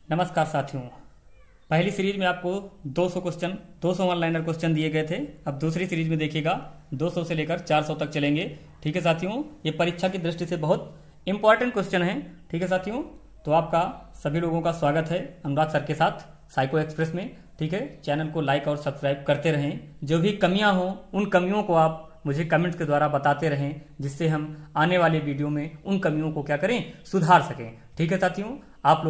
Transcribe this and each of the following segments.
नमस्कार साथियों। पहली सीरीज में आपको 200 क्वेश्चन 200 वन लाइनर क्वेश्चन दिए गए थे। अब दूसरी सीरीज में देखिएगा 200 से लेकर 400 तक चलेंगे। ठीक है साथियों, ये परीक्षा की दृष्टि से बहुत इंपॉर्टेंट क्वेश्चन है। ठीक है साथियों, तो आपका सभी लोगों का स्वागत है अनुराग सर के साथ साइको एक्सप्रेस में। ठीक है, चैनल को लाइक और सब्सक्राइब करते रहें। जो भी कमियां हों उन कमियों को आप मुझे कमेंट्स के द्वारा बताते रहें, जिससे हम आने वाले वीडियो में उन कमियों को क्या करें, सुधार सकें। ठीक है साथियों, आप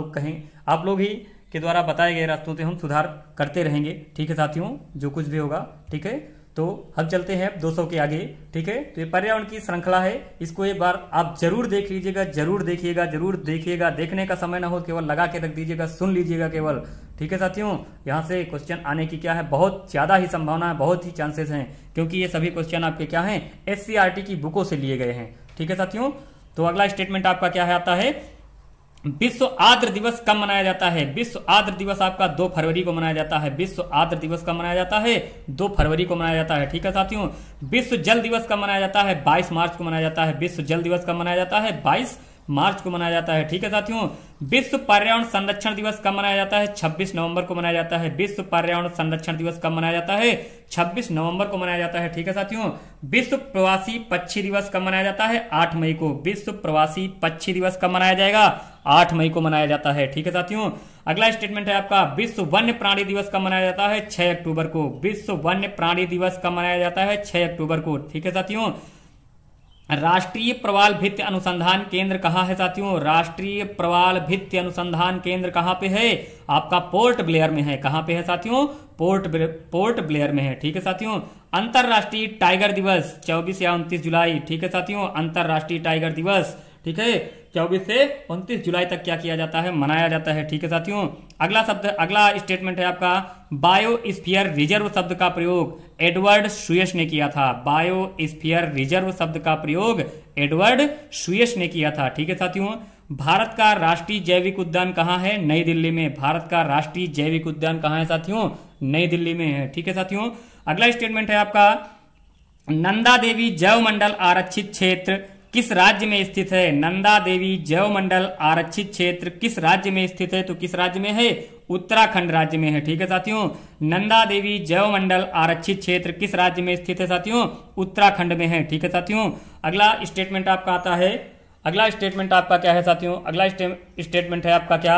लोग ही के द्वारा बताए गए रास्तों से हम सुधार करते रहेंगे। ठीक है साथियों, जो कुछ भी होगा। ठीक है, तो हम चलते हैं 200 के आगे। ठीक है, तो ये पर्यावरण की श्रृंखला है, इसको एक बार आप जरूर देख लीजिएगा, जरूर देखिएगा। देखने का समय ना हो, केवल लगा के रख दीजिएगा, सुन लीजिएगा केवल। ठीक है साथियों, यहाँ से क्वेश्चन आने की क्या है, बहुत ज्यादा ही संभावना है, बहुत ही चांसेस हैं, क्योंकि ये सभी क्वेश्चन आपके क्या हैं, SCERT की बुकों से लिए गए हैं। ठीक है साथियों, तो अगला स्टेटमेंट आपका क्या है, आता है विश्व आर्द्र दिवस कब मनाया जाता है। विश्व आर्द्र दिवस आपका 2 फरवरी को मनाया जाता है। विश्व आर्द्र दिवस कब मनाया जाता है, 2 फरवरी को मनाया जाता है। ठीक है साथियों, विश्व जल दिवस कब मनाया जाता है, 22 मार्च को मनाया जाता है। विश्व जल दिवस कब मनाया जाता है, 22 मार्च को मनाया जाता है। ठीक है साथियों, विश्व पर्यावरण संरक्षण दिवस कब मनाया जाता है, 26 नवंबर को मनाया जाता है। विश्व पर्यावरण संरक्षण दिवस कब मनाया जाता है, 26 नवंबर को मनाया जाता है। ठीक है साथियों, विश्व प्रवासी पक्षी दिवस कब मनाया जाता है, 8 मई को। विश्व प्रवासी पक्षी दिवस कब मनाया जाएगा, 8 मई को मनाया जाता है। ठीक है साथियों, अगला स्टेटमेंट है आपका विश्व वन्य प्राणी दिवस कब मनाया जाता है, 6 अक्टूबर को। विश्व वन्य प्राणी दिवस कब मनाया जाता है, 6 अक्टूबर को। ठीक है साथियों, राष्ट्रीय प्रवाल भित्ति अनुसंधान केंद्र कहाँ है साथियों, राष्ट्रीय प्रवाल भित्ति अनुसंधान केंद्र कहाँ पे है, आपका पोर्ट ब्लेयर में है। कहाँ पे है साथियों, पोर्ट ब्लेयर में है। ठीक है साथियों, अंतरराष्ट्रीय टाइगर दिवस 24 या 29 जुलाई। ठीक है साथियों, अंतरराष्ट्रीय टाइगर दिवस, ठीक है, 24 से 29 जुलाई तक क्या किया जाता है, मनाया जाता है। ठीक है साथियों, अगला स्टेटमेंट है आपका बायोस्फीयर रिजर्व शब्द का प्रयोग एडवर्ड सुयस ने किया था। बायोस्फीयर रिजर्व शब्द का प्रयोग एडवर्ड सुयस ने किया था। ठीक है साथियों, भारत का राष्ट्रीय जैविक उद्यान कहाँ है, नई दिल्ली में। भारत का राष्ट्रीय जैविक उद्यान कहाँ है साथियों, नई दिल्ली में है। ठीक है साथियों, अगला स्टेटमेंट है आपका नंदा देवी जैव मंडल आरक्षित क्षेत्र किस राज्य में स्थित है। नंदा देवी जैव मंडल आरक्षित क्षेत्र किस राज्य में स्थित है, तो किस राज्य में है, उत्तराखंड राज्य में है। ठीक है साथियों, नंदा देवी जैव मंडल आरक्षित क्षेत्र किस राज्य में स्थित है साथियों, उत्तराखंड में है। ठीक है साथियों, अगला स्टेटमेंट आपका आता है, अगला स्टेटमेंट आपका क्या है साथियों, अगला स्टेटमेंट है आपका क्या,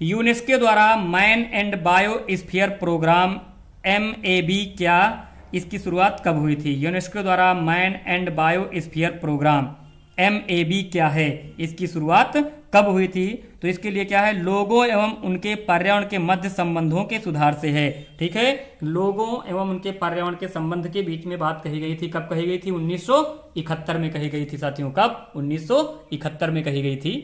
यूनेस्को द्वारा man and biosphere programme MAB क्या, इसकी शुरुआत कब हुई थी। यूनेस्को द्वारा man and biosphere programme MAB क्या है, इसकी शुरुआत कब हुई थी, तो इसके लिए क्या है, लोगों एवं उनके पर्यावरण के मध्य संबंधों के सुधार से है। ठीक है, लोगों एवं उनके पर्यावरण के संबंध के बीच में बात कही गई थी। कब कही गई थी, 1971 में कही गई थी साथियों। कब, 1971 में कही गई थी।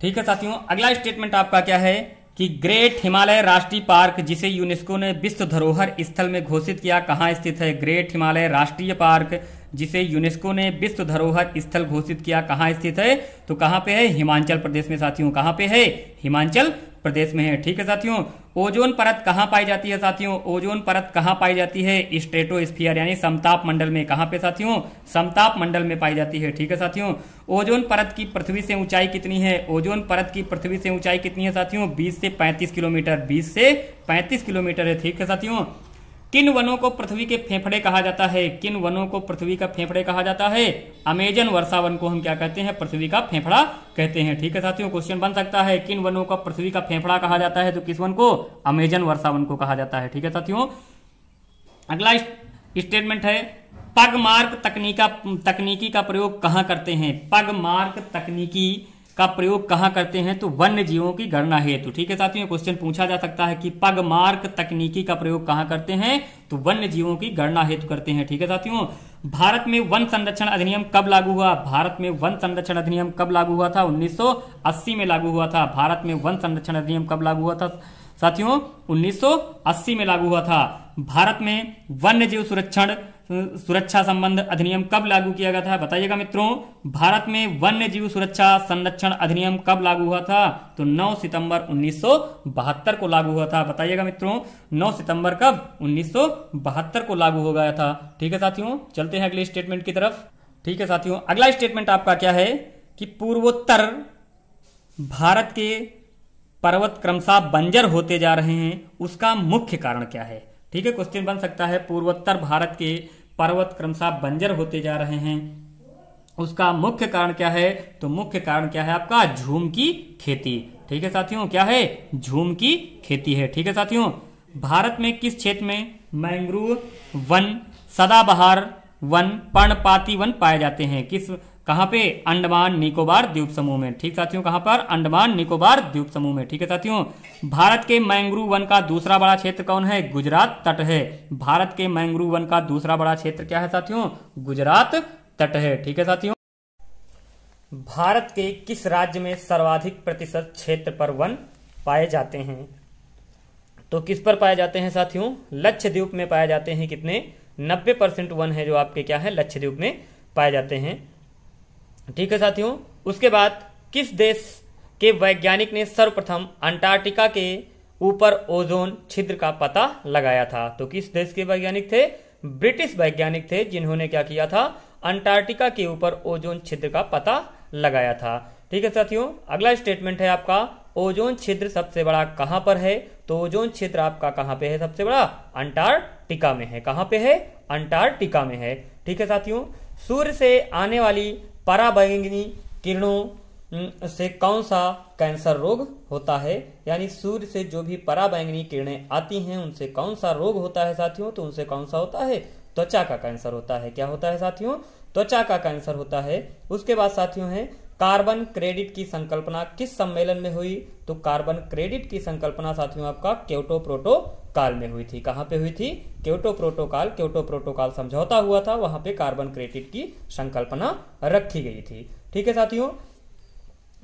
ठीक है साथियों, अगला स्टेटमेंट आपका क्या है कि ग्रेट हिमालय राष्ट्रीय पार्क जिसे यूनेस्को ने विश्व धरोहर स्थल में घोषित किया कहाँ स्थित है। ग्रेट हिमालय राष्ट्रीय पार्क जिसे यूनेस्को ने विश्व धरोहर स्थल घोषित किया कहाँ स्थित है, तो कहाँ पे है, हिमाचल प्रदेश में साथियों। कहाँ पे है, हिमाचल प्रदेश में है। ठीक है साथियों, ओजोन परत कहाँ पाई जाती है साथियों, ओजोन परत कहाँ पाई जाती है, स्ट्रेटोस्फीयर यानी समताप मंडल में। कहाँ पे साथियों, समताप मंडल में पाई जाती है। ठीक है साथियों, ओजोन परत की पृथ्वी से ऊंचाई कितनी है, ओजोन परत की पृथ्वी से ऊंचाई कितनी है साथियों, 20 से 35 किलोमीटर, 20 से 35 किलोमीटर है। ठीक है साथियों, किन वनों को पृथ्वी के फेफड़े कहा जाता है, किन वनों को पृथ्वी का फेफड़े कहा जाता है, अमेजन वर्षावन को हम क्या कहते हैं, पृथ्वी का फेफड़ा कहते हैं। ठीक है साथियों, क्वेश्चन बन सकता है किन वनों को पृथ्वी का फेफड़ा कहा जाता है, तो किस वन को, अमेजन वर्षावन को कहा जाता है। ठीक है साथियों, अगला स्टेटमेंट है पगमार्क तकनीकी का प्रयोग कहाँ करते हैं। पगमार्क तकनीकी का प्रयोग कहाँ करते हैं, तो वन्य जीवों की गणना हेतु। ठीक है साथियों, क्वेश्चन पूछा जा सकता है कि पगमार्क तकनीकी का प्रयोग कहाँ करते हैं, तो वन्य जीवों की गणना हेतु करते हैं। ठीक है साथियों, भारत में वन संरक्षण अधिनियम कब लागू हुआ, भारत में वन संरक्षण अधिनियम कब लागू हुआ था, 1980 में लागू हुआ था। भारत में वन संरक्षण अधिनियम कब लागू हुआ था साथियों, 1980 में लागू हुआ था। भारत में वन्य जीव सुरक्षा संबंध अधिनियम कब लागू किया गया था, बताइएगा मित्रों। भारत में वन्य जीव सुरक्षा संरक्षण अधिनियम कब लागू हुआ था, तो 9 सितंबर 1972 को लागू हुआ था। बताइएगा मित्रों, 9 सितंबर कब, 1972 को लागू हो गया था। ठीक है साथियों, चलते हैं अगले स्टेटमेंट की तरफ। ठीक है साथियों, अगला स्टेटमेंट आपका क्या है कि पूर्वोत्तर भारत के पर्वत क्रमशः बंजर होते जा रहे हैं, उसका मुख्य कारण क्या है? ठीक है, क्वेश्चन बन सकता है पूर्वोत्तर भारत के पर्वत क्रमशः बंजर होते जा रहे हैं, उसका मुख्य कारण क्या है? तो मुख्य कारण क्या है आपका? झूम की खेती। ठीक है साथियों, क्या है? झूम की खेती है। ठीक है साथियों, भारत में किस क्षेत्र में मैंग्रोव वन, सदाबहार वन, पर्णपाती वन पाए जाते हैं? कहां पे? अंडमान निकोबार द्वीप समूह में। ठीक साथियों, कहां पर? अंडमान निकोबार द्वीप समूह में। ठीक है साथियों, भारत के मैंग्रोव वन का दूसरा बड़ा क्षेत्र कौन है? गुजरात तट है। भारत के मैंग्रोव वन का दूसरा बड़ा क्षेत्र क्या है साथियों? गुजरात तट है। ठीक है साथियों, भारत के किस राज्य में सर्वाधिक प्रतिशत क्षेत्र पर वन पाए जाते हैं? तो किस पर पाए जाते हैं साथियों? लक्षद्वीप में पाए जाते हैं। कितने? 90% वन है जो आपके क्या है? लक्षद्वीप में पाए जाते हैं। ठीक है साथियों, उसके बाद किस देश के वैज्ञानिक ने सर्वप्रथम अंटार्कटिका के ऊपर ओजोन छिद्र का पता लगाया था? तो किस देश के वैज्ञानिक थे? ब्रिटिश वैज्ञानिक थे, जिन्होंने क्या किया था? अंटार्कटिका के ऊपर ओजोन छिद्र का पता लगाया था। ठीक है साथियों, अगला स्टेटमेंट है आपका, ओजोन छिद्र सबसे बड़ा कहां पर है? तो ओजोन छिद्र आपका कहां पे है सबसे बड़ा? अंटार्कटिका में है। कहां पे है? अंटार्कटिका में है। ठीक है साथियों, सूर्य से आने वाली पराबैंगनी किरणों से कौन सा कैंसर रोग होता है? यानी सूर्य से जो भी पराबैंगनी किरणें आती हैं उनसे कौन सा रोग होता है साथियों? तो उनसे कौन सा होता है? त्वचा का कैंसर होता है। क्या होता है साथियों? त्वचा का कैंसर होता है। उसके बाद साथियों है, कार्बन क्रेडिट की संकल्पना किस सम्मेलन में हुई? तो कार्बन क्रेडिट की संकल्पना साथियों आपका क्योटो प्रोटोकॉल में हुई थी। कहां पे हुई थी? Kyoto protocol. क्योटो प्रोटोकॉल समझौता हुआ था, वहां पे कार्बन क्रेडिट की संकल्पना रखी गई थी। ठीक है साथियों,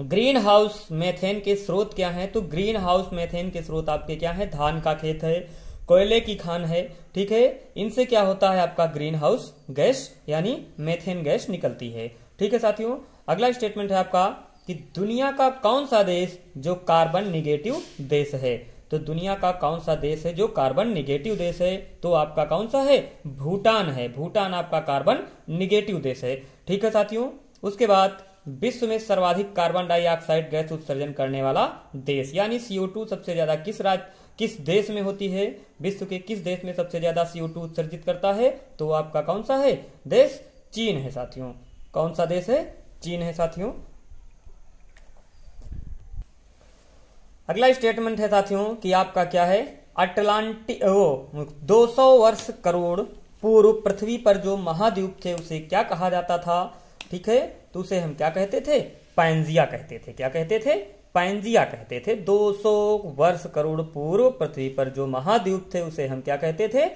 ग्रीन हाउस मेथेन के स्रोत क्या हैं? तो ग्रीन हाउस मेथेन के स्रोत आपके क्या है? धान का खेत है, कोयले की खान है। ठीक है, इनसे क्या होता है आपका? ग्रीन हाउस गैस यानी मेथेन गैस निकलती है। ठीक है साथियों, अगला स्टेटमेंट है आपका कि दुनिया का कौन सा देश जो कार्बन निगेटिव देश है? तो दुनिया का कौन सा देश है जो कार्बन निगेटिव देश है? तो आपका कौन सा है? भूटान है। भूटान आपका कार्बन निगेटिव देश है। ठीक है साथियों, उसके बाद विश्व में सर्वाधिक कार्बन डाइऑक्साइड गैस उत्सर्जन करने वाला देश यानी CO2 सबसे ज्यादा किस देश में होती है? विश्व के किस देश में सबसे ज्यादा CO2 उत्सर्जित करता है? तो आपका कौन सा है देश? चीन है साथियों। कौन सा देश है? चीन है साथियों। अगला स्टेटमेंट है साथियों कि आपका क्या है? 200 वर्ष करोड़ पूर्व पृथ्वी पर जो महाद्वीप थे उसे क्या कहा जाता था? ठीक है, तो उसे हम क्या कहते थे? पैंजिया कहते थे। क्या कहते थे? पैंजिया कहते थे। 200 वर्ष करोड़ पूर्व पृथ्वी पर जो महाद्वीप थे उसे हम क्या कहते थे?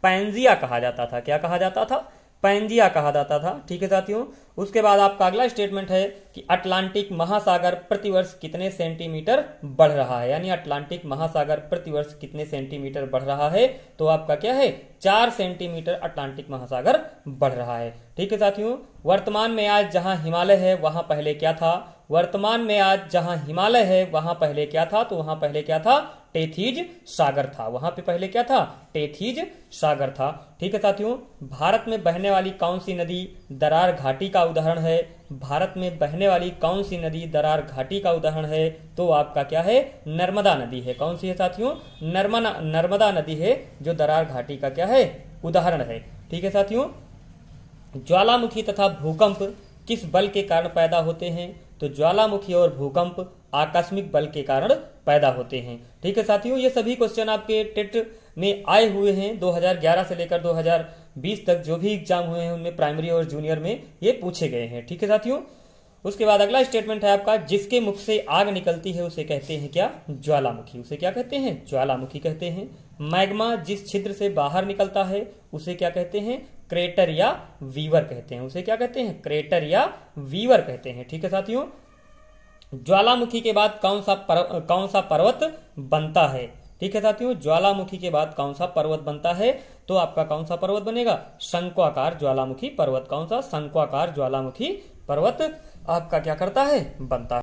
पैंजिया कहा जाता था। क्या कहा जाता था? पैंजिया कहा जाता था। ठीक है साथियों, उसके बाद आपका अगला स्टेटमेंट है कि अटलांटिक महासागर प्रतिवर्ष कितने सेंटीमीटर बढ़ रहा है? यानी अटलांटिक महासागर प्रतिवर्ष कितने सेंटीमीटर बढ़ रहा है? तो आपका क्या है? 4 सेंटीमीटर अटलांटिक महासागर बढ़ रहा है। ठीक है साथियों, वर्तमान में आज जहां हिमालय है वहां पहले क्या था? वर्तमान में आज जहां हिमालय है वहां पहले क्या था? तो वहां पहले क्या था? टेथीज सागर था। वहां पे पहले क्या था? टेथीज सागर था। ठीक है साथियों, भारत में बहने वाली कौन सी नदी दरार घाटी का उदाहरण है? भारत में बहने वाली कौन सी नदी दरार घाटी का उदाहरण है? तो आपका क्या है? नर्मदा नदी है। कौन सी है साथियों? नर्मदा नदी है जो दरार घाटी का क्या है? उदाहरण है। ठीक है साथियों, ज्वालामुखी तथा भूकंप किस बल के कारण पैदा होते हैं? तो ज्वालामुखी और भूकंप आकस्मिक बल के कारण पैदा होते हैं। ठीक है साथियों, ये सभी क्वेश्चन आपके टेट में आए हुए हैं। 2011 से लेकर 2020 तक जो भी एग्जाम हुए हैं उनमें प्राइमरी और जूनियर में ये पूछे गए हैं। ठीक है साथियों, उसके बाद अगला स्टेटमेंट है आपका, जिसके मुख से आग निकलती है उसे कहते हैं क्या? ज्वालामुखी। उसे क्या कहते हैं? ज्वालामुखी कहते हैं। मैग्मा जिस छिद्र से बाहर निकलता है उसे क्या कहते हैं? क्रेटर या वीवर कहते हैं। उसे क्या कहते हैं? क्रेटर या वीवर कहते हैं। ठीक है साथियों, ज्वालामुखी के बाद कौन सा पर्वत बनता है? ठीक है साथियों, ज्वालामुखी के बाद कौन सा पर्वत बनता है? तो आपका कौन सा पर्वत बनेगा? शंक्वाकार ज्वालामुखी पर्वत। कौन सा? शंक्वाकार ज्वालामुखी पर्वत आपका क्या करता है? बनता है।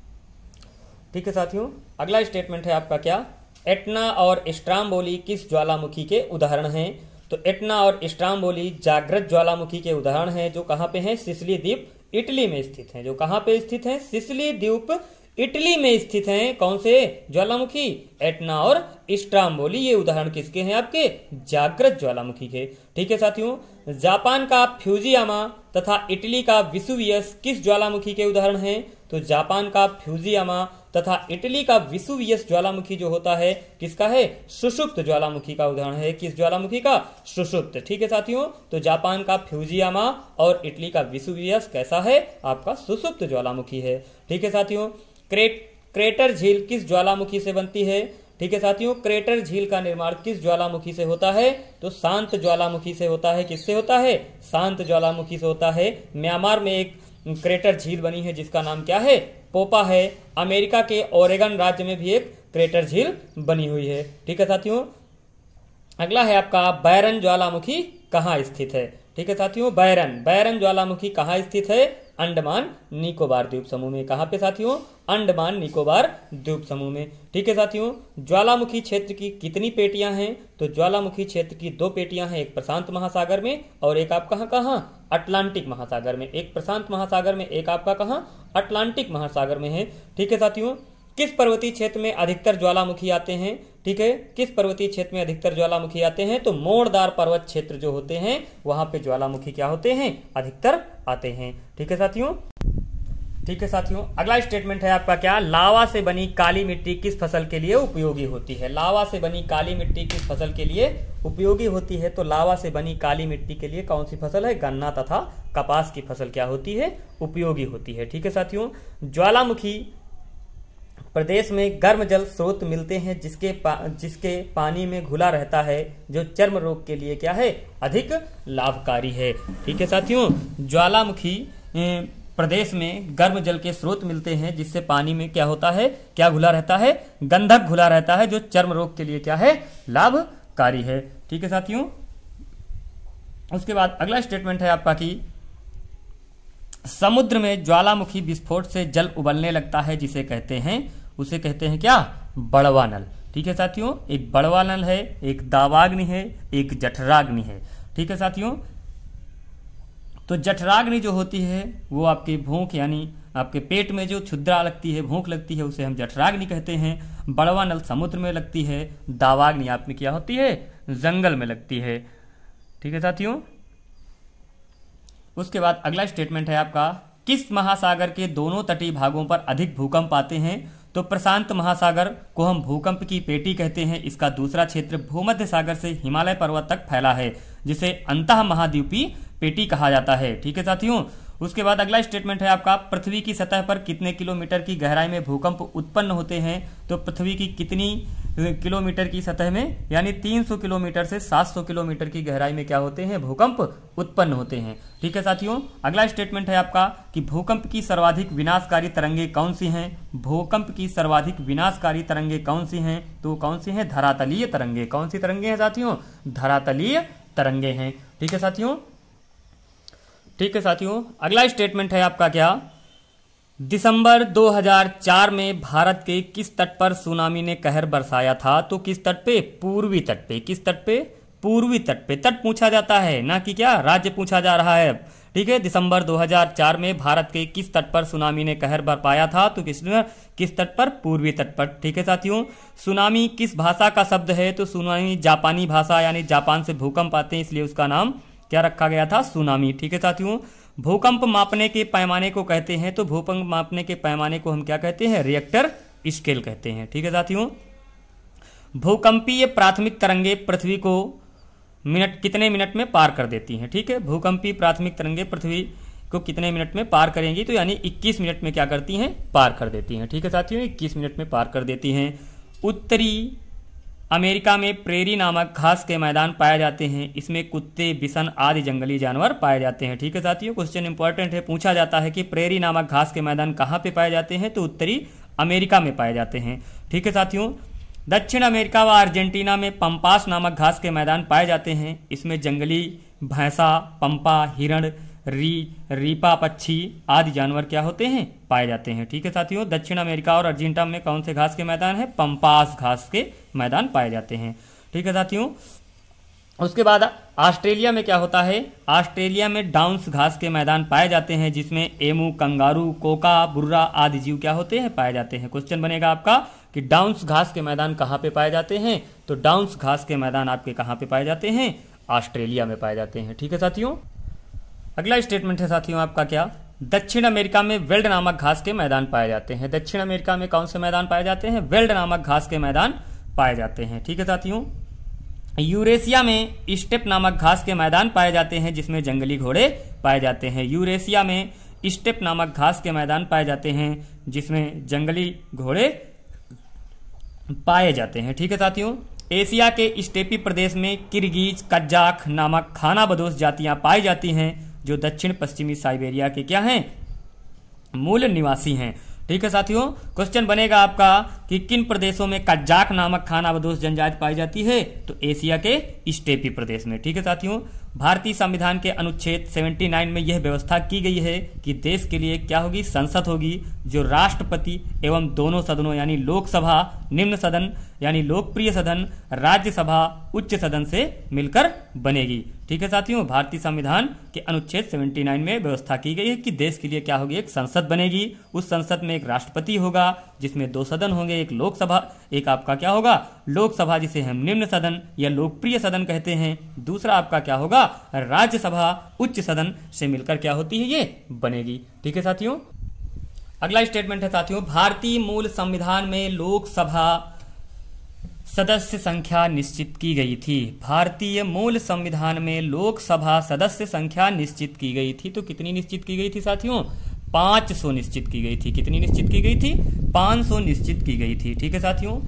ठीक है साथियों, अगला स्टेटमेंट है आपका क्या? एटना और स्ट्राम्बोली किस ज्वालामुखी के उदाहरण हैं? तो एटना और स्ट्राम्बोली जागृत ज्वालामुखी के उदाहरण हैं जो कहां पे हैं? सिसिली द्वीप इटली में स्थित हैं। जो कहां पे स्थित हैं? सिसिली द्वीप इटली में स्थित हैं कौन से ज्वालामुखी? एटना और स्ट्राम्बोली। ये उदाहरण किसके हैं? आपके जागृत ज्वालामुखी के। ठीक है साथियों, जापान का फ्यूजियामा तथा इटली का विसुवियस किस ज्वालामुखी के उदाहरण हैं? तो जापान का फ्यूजियामा तथा इटली का विसुवियस ज्वालामुखी जो होता है किसका है? सुषुप्त ज्वालामुखी का उदाहरण है। किस ज्वालामुखी का? सुषुप्त। ठीक है साथियों, तो जापान का फ्यूजियामा और इटली का विसुवियस कैसा है? आपका सुषुप्त ज्वालामुखी है। ठीक है साथियों, क्रेटर झील किस ज्वालामुखी से बनती है? ठीक है साथियों, क्रेटर झील का निर्माण किस ज्वालामुखी से होता है? तो शांत ज्वालामुखी से होता है। किससे होता है? शांत ज्वालामुखी से होता है। म्यांमार में एक क्रेटर झील बनी है जिसका नाम क्या है? पोपा है। अमेरिका के ओरेगन राज्य में भी एक क्रेटर झील बनी हुई है। ठीक है साथियों, अगला है आपका बैरन ज्वालामुखी कहाँ स्थित है? ठीक है साथियों, बैरन ज्वालामुखी कहाँ स्थित है? अंडमान निकोबार द्वीप समूह में। कहाँ पे साथियों? अंडमान निकोबार द्वीप समूह में। ठीक है साथियों, ज्वालामुखी क्षेत्र की कितनी पेटियां हैं? तो ज्वालामुखी क्षेत्र की 2 पेटियां हैं, एक प्रशांत महासागर में और एक आप कहाँ अटलांटिक महासागर में। एक प्रशांत महासागर में, एक आपका कहाँ? अटलांटिक महासागर में है। ठीक है साथियों, किस पर्वतीय क्षेत्र में अधिकतर ज्वालामुखी आते हैं? ठीक है, किस पर्वतीय क्षेत्र में अधिकतर ज्वालामुखी आते हैं? तो मोड़दार पर्वत क्षेत्र जो होते हैं वहां पे ज्वालामुखी क्या होते हैं? अधिकतर आते हैं। ठीक है साथियों, ठीक है साथियों, अगला स्टेटमेंट है आपका क्या? लावा से बनी काली मिट्टी किस फसल के लिए उपयोगी होती है? लावा से बनी काली मिट्टी किस फसल के लिए उपयोगी होती है? तो लावा से बनी काली मिट्टी के लिए कौन सी फसल है? गन्ना तथा कपास की फसल क्या होती है? उपयोगी होती है। ठीक है साथियों, ज्वालामुखी प्रदेश में गर्म जल स्रोत मिलते हैं जिसके पानी में घुला रहता है, जो चर्म रोग के लिए क्या है? अधिक लाभकारी है। ठीक है साथियों, ज्वालामुखी प्रदेश में गर्म जल के स्रोत मिलते हैं जिससे पानी में क्या होता है? क्या घुला रहता है? गंधक घुला रहता है, जो चर्म रोग के लिए क्या है? लाभकारी है। ठीक है साथियों, उसके बाद अगला स्टेटमेंट है आपका कि समुद्र में ज्वालामुखी विस्फोट से जल उबलने लगता है जिसे कहते हैं, उसे कहते हैं क्या? बड़वा नल। ठीक है साथियों, एक बड़वा नल है, एक दावाग्नि है, एक जठराग्नि है। ठीक है साथियों, तो जठराग्नि जो होती है वो आपकी भूख यानी आपके पेट में जो क्षुद्रा लगती है, भूख लगती है, उसे हम जठराग्नि कहते हैं। बड़वा नल समुद्र में लगती है। दावाग्नि आप में क्या होती है? जंगल में लगती है। ठीक है साथियों, उसके बाद अगला स्टेटमेंट है आपका किस महासागर के दोनों तटीय भागों पर अधिक भूकंप आते हैं? तो प्रशांत महासागर को हम भूकंप की पेटी कहते हैं। इसका दूसरा क्षेत्र भूमध्य सागर से हिमालय पर्वत तक फैला है जिसे अंतः महाद्वीपीय पेटी कहा जाता है। ठीक है साथियों, उसके बाद अगला स्टेटमेंट है आपका पृथ्वी की सतह पर कितने किलोमीटर की गहराई में भूकंप उत्पन्न होते हैं? तो पृथ्वी की कितनी किलोमीटर की सतह में यानी 300 किलोमीटर से 700 किलोमीटर की गहराई में क्या होते हैं? भूकंप उत्पन्न होते हैं। ठीक है साथियों, अगला स्टेटमेंट है आपका कि भूकंप की सर्वाधिक विनाशकारी तरंगे कौन सी हैं? भूकंप की सर्वाधिक विनाशकारी तरंगे कौन सी हैं? तो कौन सी हैं? धरातलीय तरंगे। कौन सी तरंगे हैं साथियों? धरातलीय तरंगे हैं। ठीक है साथियों, ठीक है साथियों, अगला स्टेटमेंट है आपका क्या? दिसंबर 2004 में भारत के किस तट पर सुनामी ने कहर बरसाया था? तो किस तट पे? पूर्वी तट पे। किस तट पे? पूर्वी तट पे। तट पूछा जाता है ना कि क्या राज्य पूछा जा रहा है। ठीक है, दिसंबर 2004 में भारत के किस तट पर सुनामी ने कहर बरपाया था? तो किस तट पर? पूर्वी तट पर। ठीक है साथियों, सुनामी किस भाषा का शब्द है? तो सुनामी जापानी भाषा यानी जापान से भूकंप आते हैं इसलिए उसका नाम क्या रखा गया था? सुनामी। ठीक है साथियों, भूकंप मापने के पैमाने को कहते हैं, तो भूकंप मापने के पैमाने को हम क्या कहते हैं? रिएक्टर स्केल कहते हैं। ठीक है साथियों, भूकंपीय प्राथमिक तरंगे पृथ्वी को कितने मिनट में पार कर देती हैं? ठीक है, भूकंपीय प्राथमिक तरंगे पृथ्वी को कितने मिनट में पार करेंगी? तो यानी 21 मिनट में क्या करती हैं? पार कर देती हैं। ठीक है साथियों, 21 मिनट में पार कर देती हैं। उत्तरी अमेरिका में प्रेरी नामक घास के मैदान पाए जाते हैं। इसमें कुत्ते, बिसन आदि जंगली जानवर पाए जाते हैं। ठीक है साथियों, क्वेश्चन इंपॉर्टेंट है, पूछा जाता है कि प्रेरी नामक घास के मैदान कहाँ पे पाए जाते हैं? तो उत्तरी अमेरिका में पाए जाते हैं। ठीक है साथियों, दक्षिण अमेरिका व अर्जेंटीना में पंपास नामक घास के मैदान पाए जाते हैं। इसमें जंगली भैंसा, पंपा, हिरण, रीपा पक्षी आदि जानवर क्या होते हैं? पाए जाते हैं। ठीक है साथियों, दक्षिण अमेरिका और अर्जेंटीना में कौन से घास के मैदान है? पंपास घास के मैदान पाए जाते हैं। ठीक है साथियों, उसके बाद ऑस्ट्रेलिया में क्या होता है, ऑस्ट्रेलिया में डाउन्स घास के मैदान पाए जाते हैं जिसमें एमू, कंगारू, कोका, बुर्रा आदि जीव क्या होते हैं, पाए जाते हैं। क्वेश्चन बनेगा आपका कि डाउन्स घास के मैदान कहाँ पे पाए जाते हैं, तो डाउन्स घास के मैदान आपके कहाँ पे पाए जाते हैं, ऑस्ट्रेलिया में पाए जाते हैं। ठीक है साथियों, अगला स्टेटमेंट है साथियों आपका क्या, दक्षिण अमेरिका में वेल्ड नामक घास के मैदान पाए जाते हैं। दक्षिण अमेरिका में कौन से मैदान पाए जाते हैं, वेल्ड नामक घास के मैदान पाए जाते हैं। ठीक है साथियों, यूरेशिया में स्टेप नामक घास के मैदान पाए जाते हैं जिसमें जंगली घोड़े पाए जाते हैं। यूरेशिया में स्टेप नामक घास के मैदान पाए जाते हैं जिसमें जंगली घोड़े पाए जाते हैं। ठीक है साथियों, एशिया के स्टेपी प्रदेश में किर्गिज, कजाक नामक खानाबदोश जातियां पाई जाती हैं जो दक्षिण पश्चिमी साइबेरिया के क्या हैं, मूल निवासी हैं। ठीक है साथियों, क्वेश्चन बनेगा आपका कि किन प्रदेशों में कजाक नामक खानाबदोश जनजाति पाई जाती है, तो एशिया के स्टेपी प्रदेश में। ठीक है साथियों, भारतीय संविधान के अनुच्छेद 79 में यह व्यवस्था की गई है कि देश के लिए क्या होगी, संसद होगी जो राष्ट्रपति एवं दोनों सदनों यानी लोकसभा, निम्न सदन यानी लोकप्रिय सदन, राज्यसभा, उच्च सदन से मिलकर बनेगी। ठीक है साथियों, भारतीय संविधान के अनुच्छेद 79 में व्यवस्था की गई है कि देश के लिए क्या होगी, एक संसद बनेगी। उस संसद में एक राष्ट्रपति होगा जिसमें 2 सदन होंगे, एक लोकसभा, एक आपका क्या होगा, लोकसभा जिसे हम निम्न सदन या लोकप्रिय सदन कहते हैं, दूसरा आपका क्या होगा, राज्यसभा, उच्च सदन से मिलकर क्या होती है, ये बनेगी। ठीक है साथियों, अगला स्टेटमेंट है साथियों, भारतीय मूल संविधान में लोकसभा सदस्य संख्या निश्चित की गई थी। भारतीय मूल संविधान में लोकसभा सदस्य संख्या निश्चित की गई थी, तो कितनी निश्चित की गई थी साथियों, 500 निश्चित की गई थी। कितनी निश्चित की गई थी, 500 निश्चित की गई थी। ठीक है साथियों,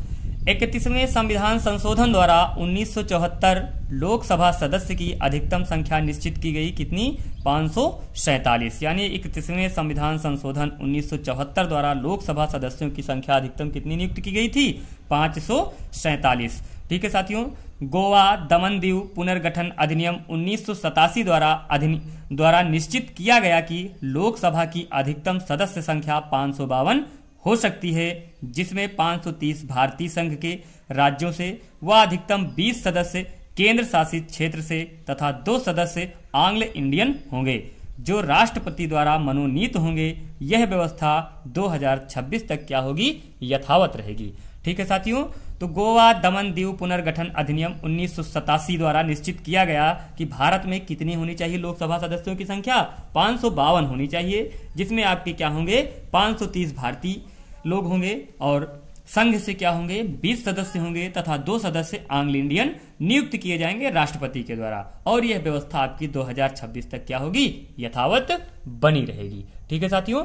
31वें संविधान संशोधन द्वारा 1974 लोकसभा सदस्य की अधिकतम संख्या निश्चित की गई, कितनी, 547। यानी 31वें संविधान संशोधन 1974 द्वारा लोकसभा सदस्यों की संख्या अधिकतम कितनी नियुक्त की गई थी, 547। ठीक है साथियों, गोवा दमन दीव पुनर्गठन अधिनियम 1987 द्वारा निश्चित किया गया कि लोकसभा की अधिकतम सदस्य संख्या 552 हो सकती है, जिसमें 530 भारतीय संघ के राज्यों से व अधिकतम 20 सदस्य केंद्र शासित क्षेत्र से तथा 2 सदस्य आंग्ल इंडियन होंगे जो राष्ट्रपति द्वारा मनोनीत होंगे। यह व्यवस्था 2026 तक क्या होगी, यथावत रहेगी। ठीक है साथियों, तो गोवा दमन दीव पुनर्गठन अधिनियम 1987 द्वारा निश्चित किया गया कि भारत में कितनी होनी चाहिए लोकसभा सदस्यों की संख्या, 552 होनी चाहिए, जिसमें आपके क्या होंगे, 530 भारतीय लोग होंगे और संघ से क्या होंगे, 20 सदस्य होंगे तथा 2 सदस्य आंग्ल इंडियन नियुक्त किए जाएंगे राष्ट्रपति के द्वारा। और यह व्यवस्था आपकी 2026 तक क्या होगी, यथावत बनी रहेगी। ठीक है साथियों,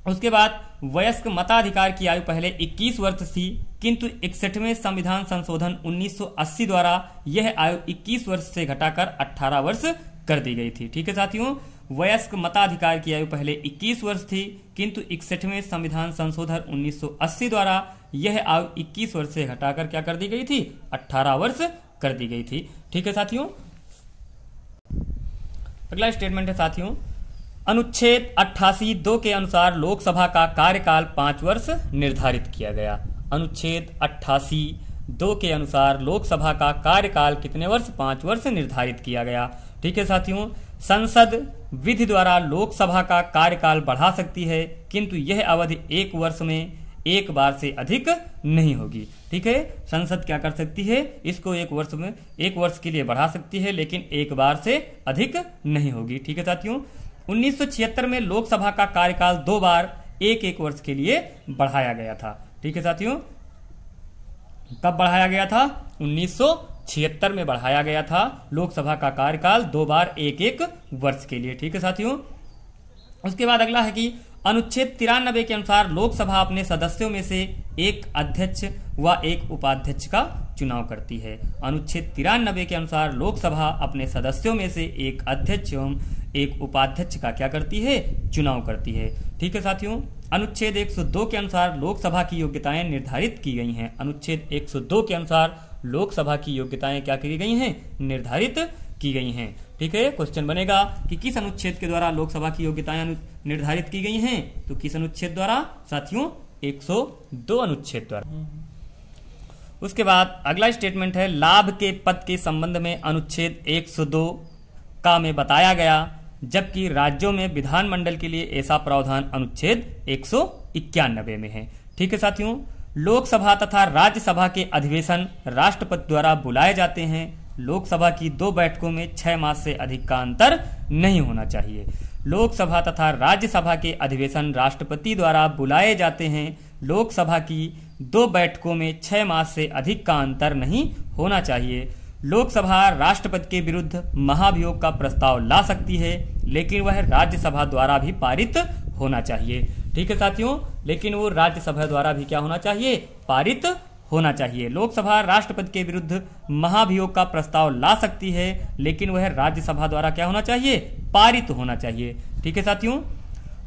उसके बाद वयस्क मताधिकार की आयु पहले 21 वर्ष थी, किंतु 61वें संविधान संशोधन 1980 द्वारा यह आयु 21 वर्ष से घटाकर 18 वर्ष कर दी गई थी। ठीक है साथियों, वयस्क मताधिकार की आयु पहले 21 वर्ष थी, किंतु 61वें संविधान संशोधन 1980 द्वारा यह आयु 21 वर्ष से घटाकर क्या कर दी गई थी, 18 वर्ष कर दी गई थी। ठीक है साथियों, अगला स्टेटमेंट है साथियों, अनुच्छेद 88(2) के अनुसार लोकसभा का कार्यकाल 5 वर्ष निर्धारित किया गया। अनुच्छेद 88(2) के अनुसार लोकसभा का कार्यकाल कितने वर्ष, 5 वर्ष निर्धारित किया गया। ठीक है साथियों, संसद विधि द्वारा लोकसभा का कार्यकाल बढ़ा सकती है, किंतु यह अवधि 1 वर्ष में एक बार से अधिक नहीं होगी। ठीक है, संसद क्या कर सकती है, इसको 1 वर्ष में 1 वर्ष के लिए बढ़ा सकती है, लेकिन एक बार से अधिक नहीं होगी। ठीक है साथियों, 1976 में लोकसभा का कार्यकाल 2 बार 1-1 वर्ष के लिए बढ़ाया गया था। ठीक है साथियों, कब बढ़ाया गया था, 1976 में बढ़ाया गया था लोकसभा का कार्यकाल 2 बार 1-1 वर्ष के लिए। ठीक है साथियों, उसके बाद अगला है कि अनुच्छेद 93 के अनुसार लोकसभा अपने सदस्यों में से एक अध्यक्ष व एक उपाध्यक्ष का चुनाव करती है। अनुच्छेद 93 के अनुसार लोकसभा अपने सदस्यों में से एक अध्यक्ष एवं एक उपाध्यक्ष का क्या करती है, चुनाव करती है। ठीक है साथियों, अनुच्छेद 102 के अनुसार लोकसभा की योग्यताएं निर्धारित की गई हैं। अनुच्छेद 102 के अनुसार लोकसभा की योग्यताएं क्या की गई हैं, निर्धारित की गई हैं। ठीक है, क्वेश्चन बनेगा कि किस अनुच्छेद के द्वारा लोकसभा की योग्यताएं निर्धारित की गई हैं, तो किस अनुच्छेद द्वारा साथियों, 102 अनुच्छेद द्वारा। उसके बाद अगला स्टेटमेंट है, लाभ के पद के संबंध में अनुच्छेद 102 का में बताया गया, जबकि राज्यों में विधानमंडल के लिए ऐसा प्रावधान अनुच्छेद 191 में है। ठीक है साथियों, लोकसभा तथा राज्यसभा के अधिवेशन राष्ट्रपति द्वारा बुलाए जाते हैं। लोकसभा की 2 बैठकों में 6 मास से अधिक का अंतर नहीं होना चाहिए। लोकसभा तथा राज्यसभा के अधिवेशन राष्ट्रपति द्वारा बुलाए जाते हैं। लोकसभा की 2 बैठकों में 6 मास से अधिक का अंतर नहीं होना चाहिए। लोकसभा राष्ट्रपति के विरुद्ध महाभियोग का प्रस्ताव ला सकती है, लेकिन वह राज्यसभा द्वारा भी पारित होना चाहिए। ठीक है साथियों, लेकिन वो राज्यसभा द्वारा भी क्या होना चाहिए, पारित होना चाहिए। लोकसभा राष्ट्रपति के विरुद्ध महाभियोग का प्रस्ताव ला सकती है, लेकिन वह राज्यसभा द्वारा क्या होना चाहिए, पारित होना चाहिए। ठीक है साथियों,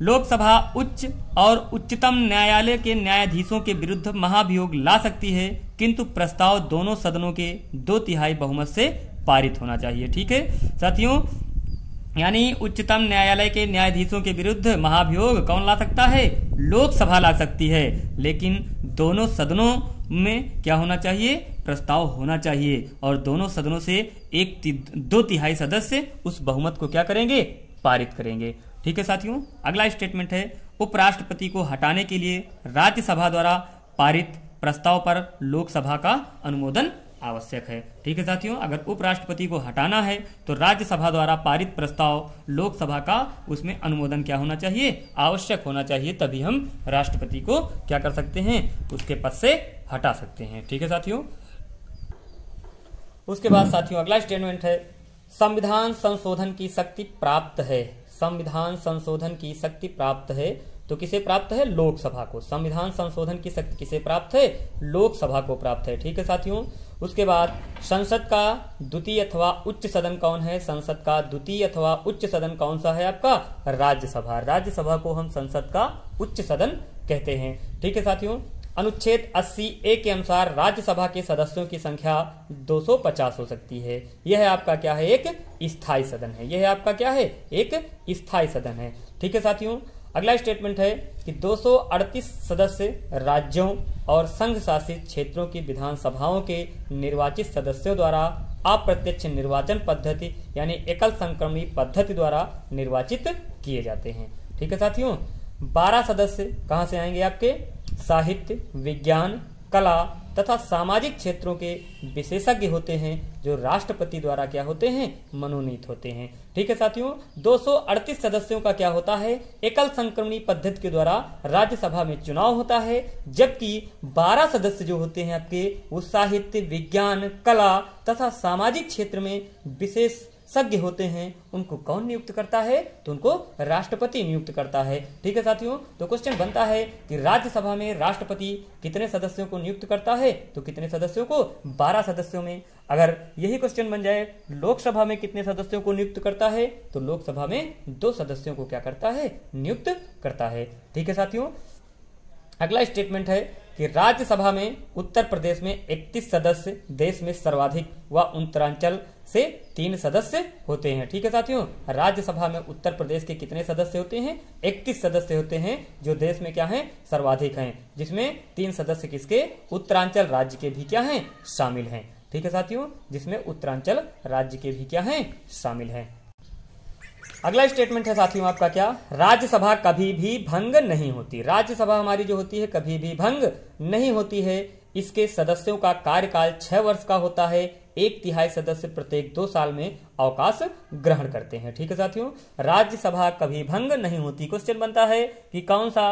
लोकसभा उच्च और उच्चतम न्यायालय के न्यायाधीशों के विरुद्ध महाभियोग ला सकती है, किंतु प्रस्ताव दोनों सदनों के 2/3 बहुमत से पारित होना चाहिए। ठीक है साथियों, यानी उच्चतम न्यायालय के न्यायाधीशों के विरुद्ध महाभियोग कौन ला सकता है, लोकसभा ला सकती है, लेकिन दोनों सदनों में क्या होना चाहिए, प्रस्ताव होना चाहिए, और दोनों सदनों से 2/3 सदस्य उस बहुमत को क्या करेंगे, पारित करेंगे। ठीक है साथियों, अगला स्टेटमेंट है, उपराष्ट्रपति को हटाने के लिए राज्यसभा द्वारा पारित प्रस्ताव पर लोकसभा का अनुमोदन आवश्यक है। ठीक है साथियों, अगर उपराष्ट्रपति को हटाना है तो राज्यसभा द्वारा पारित प्रस्ताव लोकसभा का उसमें अनुमोदन क्या होना चाहिए, आवश्यक होना चाहिए, तभी हम राष्ट्रपति को क्या कर सकते हैं, उसके पद से हटा सकते हैं। ठीक है साथियों, उसके बाद साथियों अगला स्टेटमेंट है, संविधान संशोधन की शक्ति प्राप्त है। संविधान संशोधन की शक्ति प्राप्त है तो किसे प्राप्त है, लोकसभा को। संविधान संशोधन की शक्ति किसे प्राप्त है, लोकसभा को प्राप्त है। ठीक है साथियों, उसके बाद संसद का द्वितीय अथवा उच्च सदन कौन है, संसद का द्वितीय अथवा उच्च सदन कौन सा है आपका, राज्यसभा। राज्यसभा को हम संसद का उच्च सदन कहते हैं। ठीक है साथियों, अनुच्छेद 80A के अनुसार राज्यसभा के सदस्यों की संख्या 250 हो सकती है। यह आपका क्या है, एक स्थायी सदन है। यह आपका क्या है, एक स्थायी सदन है। ठीक है साथियों, अगला स्टेटमेंट है कि 238 सदस्य राज्यों और संघ शासित क्षेत्रों की विधानसभाओं के निर्वाचित सदस्यों द्वारा अप्रत्यक्ष निर्वाचन पद्धति यानी एकल संक्रमणी पद्धति द्वारा निर्वाचित किए जाते हैं। ठीक है साथियों, 12 सदस्य कहां से आएंगे, आपके साहित्य, विज्ञान, कला तथा सामाजिक क्षेत्रों के विशेषज्ञ होते हैं, जो राष्ट्रपति द्वारा क्या होते हैं, मनोनीत होते हैं। ठीक है साथियों, 238 सदस्यों का क्या होता है, एकल संक्रमणी पद्धति के द्वारा राज्यसभा में चुनाव होता है, जबकि 12 सदस्य जो होते हैं आपके, वो साहित्य, विज्ञान, कला तथा सामाजिक क्षेत्र में विशेषज्ञ होते हैं। उनको कौन नियुक्त करता है, तो उनको राष्ट्रपति नियुक्त करता है। ठीक है साथियों, तो क्वेश्चन बनता है कि राज्यसभा में राष्ट्रपति कितने सदस्यों को नियुक्त करता है, तो कितने सदस्यों को, 12 सदस्यों में। अगर यही क्वेश्चन बन जाए लोकसभा में कितने सदस्यों को नियुक्त करता है, तो लोकसभा में 2 सदस्यों को क्या करता है, नियुक्त करता है। ठीक है साथियों, अगला स्टेटमेंट है कि राज्यसभा में उत्तर प्रदेश में 31 सदस्य, देश में सर्वाधिक व उत्तरांचल से 3 सदस्य होते हैं। ठीक है साथियों, राज्यसभा में उत्तर प्रदेश के कितने सदस्य होते हैं, 31 सदस्य होते हैं, जो देश में क्या हैं, सर्वाधिक हैं, जिसमें 3 सदस्य किसके, उत्तरांचल राज्य के भी क्या हैं, शामिल हैं। ठीक है साथियों, जिसमें उत्तरांचल राज्य के भी क्या हैं, शामिल हैं। अगला स्टेटमेंट है साथियों आपका क्या, राज्यसभा कभी भी भंग नहीं होती। राज्यसभा हमारी जो होती है कभी भी भंग नहीं होती है। इसके सदस्यों का कार्यकाल 6 वर्ष का होता है। 1/3 सदस्य प्रत्येक 2 साल में अवकाश ग्रहण करते हैं। ठीक है साथियों, राज्यसभा कभी भंग नहीं होती। क्वेश्चन बनता है कि कौन सा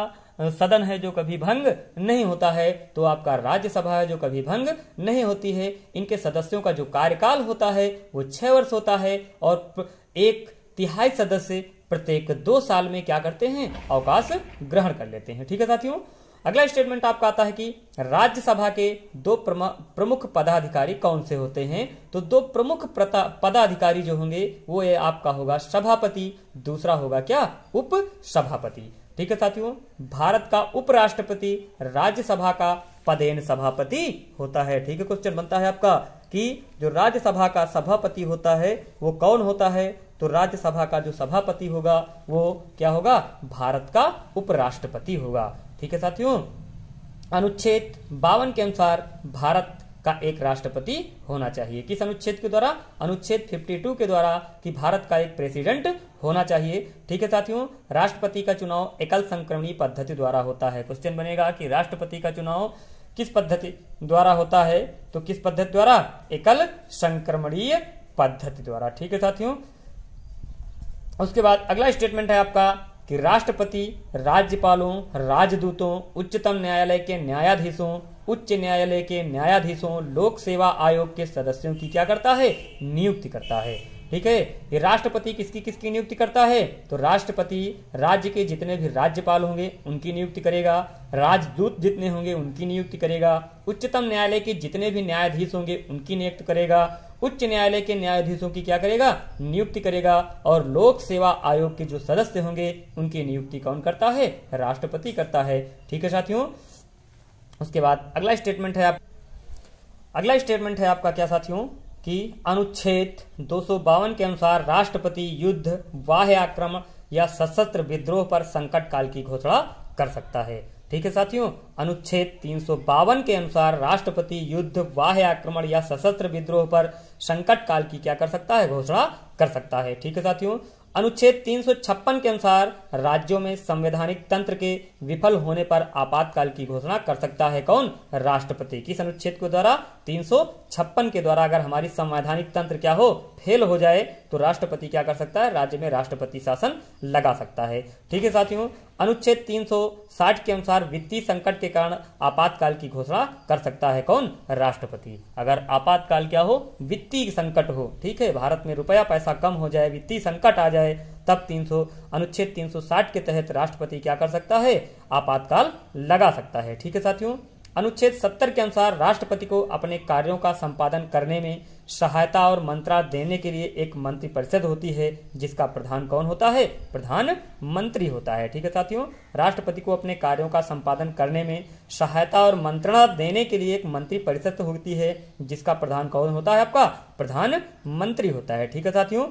सदन है जो कभी भंग नहीं होता है, तो आपका राज्यसभा है जो कभी भंग नहीं होती है। इनके सदस्यों का जो कार्यकाल होता है वो 6 वर्ष होता है, और 1/3 सदस्य प्रत्येक 2 साल में क्या करते हैं, अवकाश ग्रहण कर लेते हैं। ठीक है साथियों, अगला स्टेटमेंट आपका आता है कि राज्यसभा के 2 प्रमुख पदाधिकारी कौन से होते हैं, तो 2 प्रमुख पदाधिकारी जो होंगे वो ये आपका होगा सभापति, दूसरा होगा क्या, उप सभापति। ठीक है साथियों, भारत का उपराष्ट्रपति राज्यसभा का पदेन सभापति होता है। ठीक है, क्वेश्चन बनता है आपका कि जो राज्यसभा का सभापति होता है वो कौन होता है, तो राज्यसभा का जो सभापति होगा वो क्या होगा, भारत का उपराष्ट्रपति होगा। ठीक है साथियों, अनुच्छेद 52 के अनुसार भारत का एक राष्ट्रपति होना चाहिए। किस अनुच्छेद के द्वारा? अनुच्छेद 52 के द्वारा कि भारत का एक प्रेसिडेंट होना चाहिए। ठीक है साथियों, राष्ट्रपति का चुनाव एकल संक्रमणीय पद्धति द्वारा होता है। क्वेश्चन बनेगा कि राष्ट्रपति का चुनाव किस पद्धति द्वारा होता है? तो किस पद्धति द्वारा? एकल संक्रमणीय पद्धति द्वारा। ठीक है साथियों, उसके बाद अगला स्टेटमेंट है आपका कि राष्ट्रपति राज्यपालों, राजदूतों, उच्चतम न्यायालय के न्यायाधीशों, उच्च न्यायालय के न्यायाधीशों, लोक सेवा आयोग के सदस्यों की क्या करता है? नियुक्ति करता है। ठीक है, ये राष्ट्रपति किसकी किसकी नियुक्ति करता है? तो राष्ट्रपति राज्य के जितने भी राज्यपाल होंगे उनकी नियुक्ति करेगा, राजदूत जितने होंगे उनकी नियुक्ति करेगा, उच्चतम न्यायालय के जितने भी न्यायाधीश होंगे उनकी नियुक्ति करेगा, उच्च न्यायालय के न्यायाधीशों की क्या करेगा? नियुक्ति करेगा, और लोक सेवा आयोग के जो सदस्य होंगे उनकी नियुक्ति कौन करता है? राष्ट्रपति करता है। ठीक है साथियों, उसके बाद अगला स्टेटमेंट है आपका क्या साथियों कि अनुच्छेद 252 के अनुसार राष्ट्रपति युद्ध, बाह्य आक्रमण या सशस्त्र विद्रोह पर संकट काल की घोषणा कर सकता है। ठीक है साथियों, अनुच्छेद 352 के अनुसार राष्ट्रपति युद्ध, बाह्य आक्रमण या सशस्त्र विद्रोह पर संकट काल की क्या कर सकता है? घोषणा कर सकता है। ठीक है साथियों, अनुच्छेद 356 के अनुसार राज्यों में संवैधानिक तंत्र के विफल होने पर आपातकाल की घोषणा कर सकता है कौन? राष्ट्रपति। किस अनुच्छेद के द्वारा? 356 के द्वारा। अगर हमारी संवैधानिक तंत्र क्या हो? फेल हो जाए तो राष्ट्रपति क्या कर सकता है? राज्य में राष्ट्रपति शासन लगा सकता है। ठीक है साथियों, अनुच्छेद 360 के अनुसार वित्तीय संकट के कारण आपातकाल की घोषणा कर सकता है कौन? राष्ट्रपति। अगर आपातकाल क्या हो? वित्तीय संकट हो। ठीक है, भारत में रुपया पैसा कम हो जाए, वित्तीय संकट आ जाए, तब अनुच्छेद 360 के तहत राष्ट्रपति क्या कर सकता है? आपातकाल लगा सकता है। ठीक है साथियों, अनुच्छेद 70 के अनुसार राष्ट्रपति को अपने कार्यों का संपादन करने में सहायता और मंत्रणा देने के लिए एक मंत्रिपरिषद होती है, जिसका प्रधान कौन होता है? प्रधानमंत्री होता है। ठीक है साथियों, राष्ट्रपति को अपने कार्यों का संपादन करने में सहायता और मंत्रणा देने के लिए एक मंत्रिपरिषद होती है, जिसका प्रधान कौन होता है? आपका प्रधानमंत्री होता है। ठीक है साथियों,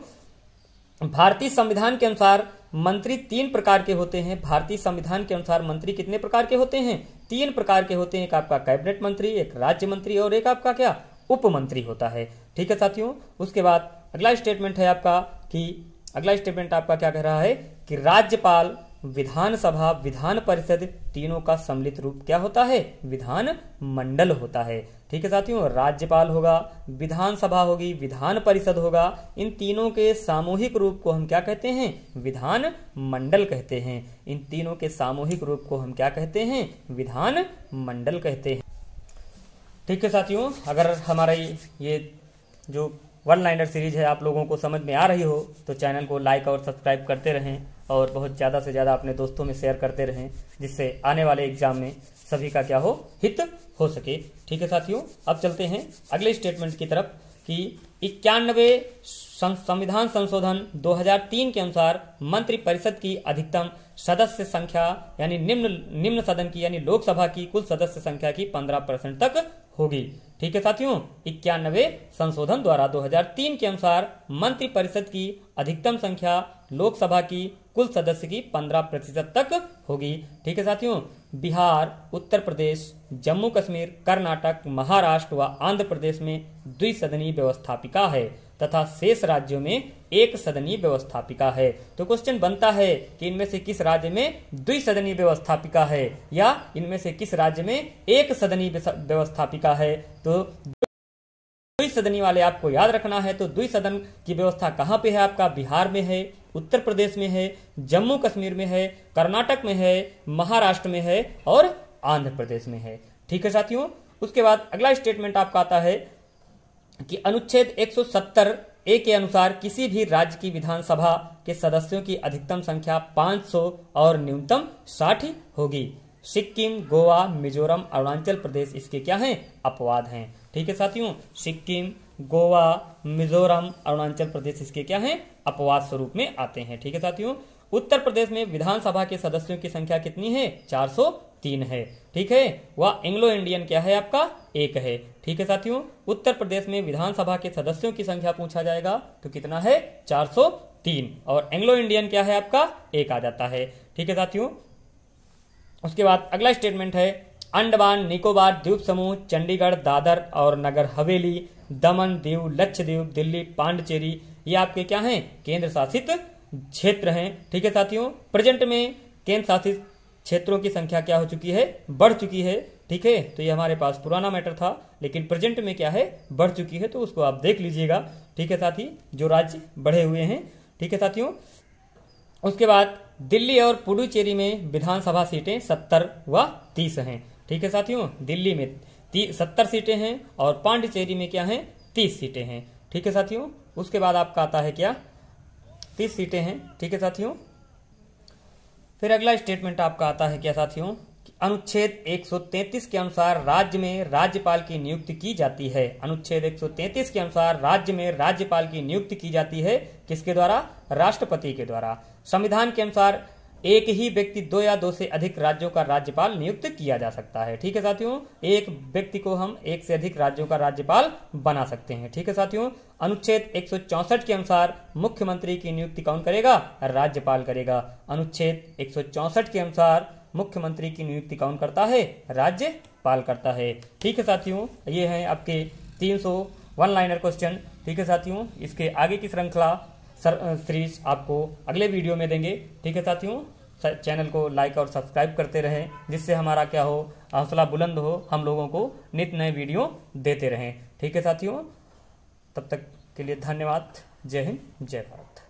भारतीय संविधान के अनुसार मंत्री 3 प्रकार के होते हैं। भारतीय संविधान के अनुसार मंत्री कितने प्रकार के होते हैं? 3 प्रकार के होते हैं। एक आपका कैबिनेट मंत्री, एक राज्य मंत्री और एक आपका क्या? उप मंत्री होता है। ठीक है साथियों, उसके बाद अगला स्टेटमेंट आपका क्या कह रहा है कि राज्यपाल, विधानसभा, विधान परिषद तीनों का सम्मिलित रूप क्या होता है? विधान मंडल होता है। ठीक है साथियों, राज्यपाल होगा, विधानसभा होगी, विधान परिषद होगा, इन तीनों के सामूहिक रूप को हम क्या कहते हैं? विधान मंडल कहते हैं। इन तीनों के सामूहिक रूप को हम क्या कहते हैं? विधान मंडल कहते हैं। ठीक है साथियों, अगर हमारा ये जो वन लाइनर सीरीज है आप लोगों को समझ में आ रही हो तो चैनल को लाइक और सब्सक्राइब करते रहें और बहुत ज़्यादा से ज़्यादा अपने दोस्तों में शेयर करते रहें, जिससे आने वाले एग्जाम में सभी का क्या हो? हित हो सके। ठीक है साथियों, अब चलते हैं अगले स्टेटमेंट की तरफ कि 91वें संविधान संशोधन 2003 के अनुसार मंत्रिपरिषद की अधिकतम सदस्य संख्या यानी निम्न सदन की यानी लोकसभा की कुल सदस्य संख्या की 15% तक होगी। ठीक है साथियों, 91वें संशोधन द्वारा 2003 के अनुसार मंत्रिपरिषद की अधिकतम संख्या लोकसभा की कुल सदस्य की 15% तक होगी। ठीक है साथियों, बिहार, उत्तर प्रदेश, जम्मू कश्मीर, कर्नाटक, महाराष्ट्र व आंध्र प्रदेश में द्विसदनीय व्यवस्थापिका है तथा शेष राज्यों में एक सदनीय व्यवस्थापिका है। तो क्वेश्चन बनता है कि इनमें से किस राज्य में द्विसदनीय व्यवस्थापिका है या इनमें से किस राज्य में एक सदनीय व्यवस्थापिका है। तो द्विसदनीय वाले आपको याद रखना है। तो द्विसदन की व्यवस्था कहाँ पे है? आपका बिहार में है, उत्तर प्रदेश में है, जम्मू कश्मीर में है, कर्नाटक में है, महाराष्ट्र में है और आंध्र प्रदेश में है। ठीक है साथियों, उसके बाद अगला स्टेटमेंट आपका आता है कि अनुच्छेद 170A के अनुसार किसी भी राज्य की विधानसभा के सदस्यों की अधिकतम संख्या 500 और न्यूनतम 60 होगी। सिक्किम, गोवा, मिजोरम, अरुणाचल प्रदेश इसके क्या हैं? अपवाद हैं। ठीक है साथियों, सिक्किम, गोवा, मिजोरम, अरुणाचल प्रदेश इसके क्या हैं? अपवाद स्वरूप में आते हैं। ठीक है साथियों, उत्तर प्रदेश में विधानसभा के सदस्यों की संख्या कितनी है? 403 है। ठीक है, वह एंग्लो इंडियन क्या है? आपका 1 है। ठीक है साथियों, उत्तर प्रदेश में विधानसभा के सदस्यों की संख्या पूछा जाएगा तो कितना है? 403 और एंग्लो इंडियन क्या है? आपका 1 आ जाता है। ठीक है साथियों, उसके बाद अगला स्टेटमेंट है अंडमान निकोबार द्वीप समूह, चंडीगढ़, दादर और नगर हवेली, दमन दीव, लक्षद्वीप, दिल्ली, पांडिचेरी, ये आपके क्या हैं, केंद्र शासित क्षेत्र हैं। ठीक है साथियों, प्रेजेंट में केंद्र शासित क्षेत्रों की संख्या क्या हो चुकी है, बढ़ चुकी है। ठीक है, तो ये हमारे पास पुराना मैटर था, लेकिन प्रेजेंट में क्या है, बढ़ चुकी है, तो उसको आप देख लीजिएगा। ठीक है साथी, जो राज्य बढ़े हुए हैं। ठीक है साथियों, उसके बाद दिल्ली और पुडुचेरी में विधानसभा सीटें 70 व 30 हैं। ठीक है साथियों, दिल्ली में 70 सीटें हैं और पांडिचेरी में क्या हैं, 30 सीटें हैं। ठीक है साथियों, उसके बाद आपका आता है क्या, 30 सीटें हैं। ठीक है साथियों, फिर अगला स्टेटमेंट आपका आता है क्या साथियों, अनुच्छेद 133 के अनुसार राज्य में राज्यपाल की नियुक्ति की जाती है। अनुच्छेद 133 के अनुसार राज्य में राज्यपाल की नियुक्ति की जाती है, किसके द्वारा, राष्ट्रपति के द्वारा। संविधान के अनुसार एक ही व्यक्ति 2 या 2 से अधिक राज्यों का राज्यपाल नियुक्त किया जा सकता है। ठीक है साथियों, एक व्यक्ति को हम 1 से अधिक राज्यों का राज्यपाल बना सकते हैं। ठीक है साथियों, अनुच्छेद 164 के अनुसार मुख्यमंत्री की नियुक्ति कौन करेगा, राज्यपाल करेगा। अनुच्छेद 164 के अनुसार मुख्यमंत्री की नियुक्ति कौन करता है, राज्यपाल करता है। ठीक है साथियों, ये हैं आपके 300 वन लाइनर क्वेश्चन। ठीक है साथियों, इसके आगे की श्रृंखला सीरीज आपको अगले वीडियो में देंगे। ठीक है साथियों, चैनल को लाइक और सब्सक्राइब करते रहें, जिससे हमारा क्या हो, हौसला बुलंद हो, हम लोगों को नित नए वीडियो देते रहें। ठीक है साथियों, तब तक के लिए धन्यवाद। जय हिंद, जय भारत।